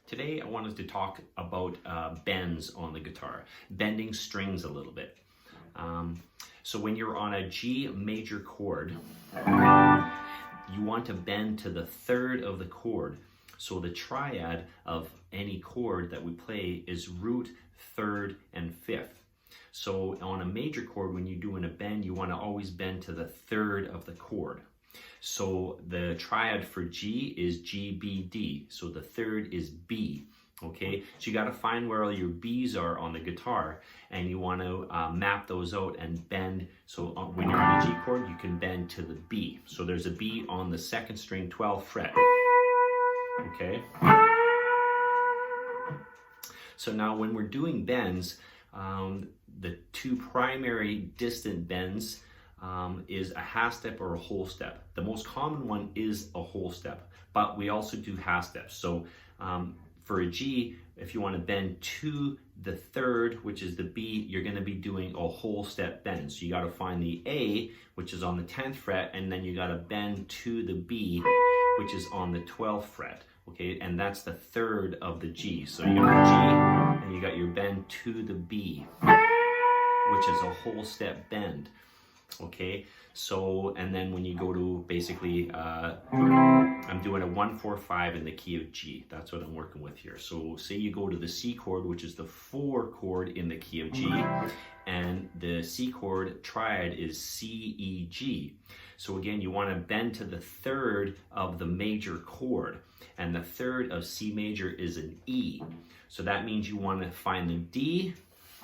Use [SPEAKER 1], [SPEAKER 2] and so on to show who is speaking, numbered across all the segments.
[SPEAKER 1] Today I wanted to talk about bends on the guitar, bending strings a little bit. So when you're on a G major chord, you want to bend to the third of the chord. So the triad of any chord that we play is root, third, and fifth. So on a major chord, when you're doing a bend, you want to always bend to the third of the chord. So the triad for G is G, B, D. So the third is B. Okay, so you got to find where all your B's are on the guitar, and you want to map those out and bend. So when you're on a G chord, you can bend to the B. So there's a B on the second string, 12th fret. Okay. So now when we're doing bends, the two primary distant bends is a half step or a whole step. The most common one is a whole step, but we also do half steps. So for a G, if you want to bend to the third, which is the B, you're going to be doing a whole step bend. So you got to find the A, which is on the 10th fret, and then you got to bend to the B, which is on the 12th fret. Okay, and that's the third of the G. So you got the G, and you got your bend to the B, which is a whole step bend. Okay, so and then when you go to basically I'm doing a 1-4-5 in the key of G. That's what I'm working with here. So say you go to the C chord, which is the 4 chord in the key of G, and the C chord triad is C, E, G. So again, you want to bend to the third of the major chord, and the third of C major is an E. So that means you want to find the D,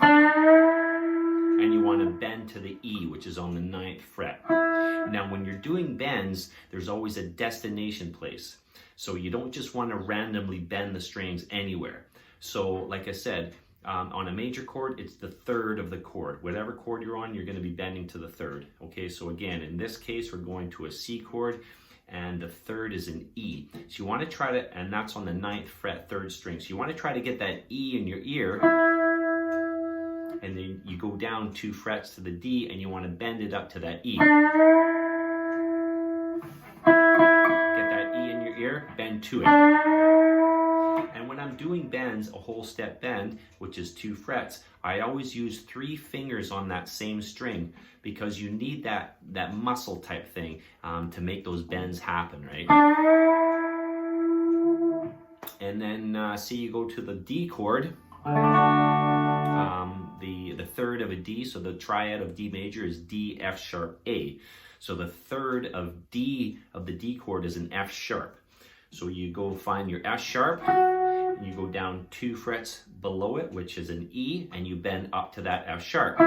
[SPEAKER 1] and you want to bend to the E, which is on the 9th fret. Now, when you're doing bends, there's always a destination place. So you don't just want to randomly bend the strings anywhere. So like I said, on a major chord, it's the third of the chord. Whatever chord you're on, you're going to be bending to the third. Okay, so again, in this case, we're going to a C chord, and the third is an E. So you want to try to, and that's on the 9th fret, 3rd string. So you want to try to get that E in your ear, and then you go down 2 frets to the D, and you want to bend it up to that E. Get that E in your ear, bend to it. And when I'm doing bends, a whole step bend, which is 2 frets, I always use 3 fingers on that same string, because you need that muscle type thing to make those bends happen, right? And then see, you go to the D chord, the third of a D, so the triad of D major is D, F sharp, A. So the third of D of the D chord is an F sharp. So you go find your F sharp, and you go down 2 frets below it, which is an E, and you bend up to that F sharp.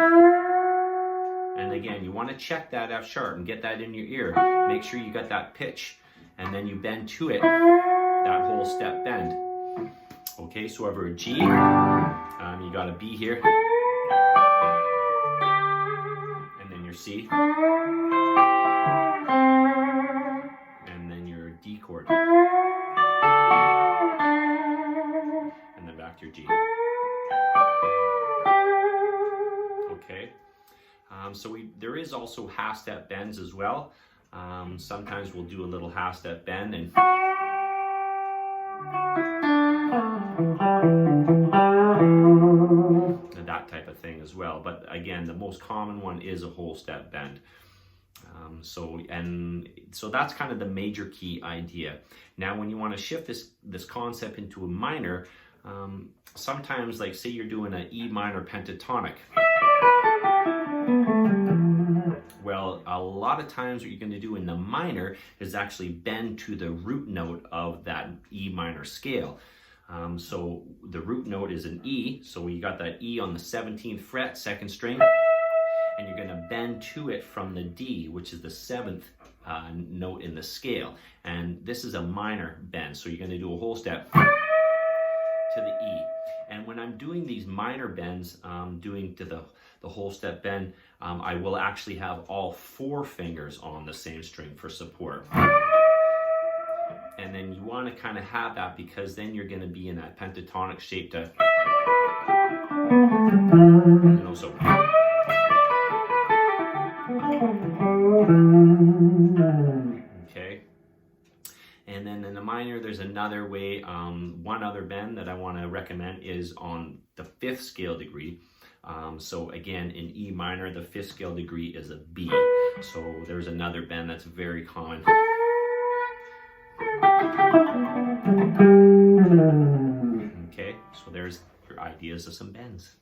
[SPEAKER 1] And again, you want to check that F sharp and get that in your ear. Make sure you got that pitch, and then you bend to it, that whole step bend. Okay, so over a G, you got a B here, and then your C, and then your D chord, and then back to your G. Okay, so there is also half step bends as well. Sometimes we'll do a little half step bend and that type of thing as well. But again, the most common one is a whole step bend. So that's kind of the major key idea. Now, when you want to shift this concept into a minor, sometimes, like say you're doing an E minor pentatonic. Well, a lot of times what you're going to do in the minor is actually bend to the root note of that E minor scale. So the root note is an E, so you got that E on the 17th fret, 2nd string, and you're going to bend to it from the D, which is the 7th note in the scale. And this is a minor bend, so you're going to do a whole step to the E. And when I'm doing these minor bends, doing to the whole step bend, I will actually have all 4 fingers on the same string for support. And then you want to kind of have that, because then you're going to be in that pentatonic shape to, so. Okay. And then in the minor, there's another way. One other bend that I want to recommend is on the 5th scale degree. So again, in E minor, the 5th scale degree is a B. So there's another bend that's very common. Okay, so there's your ideas of some bends.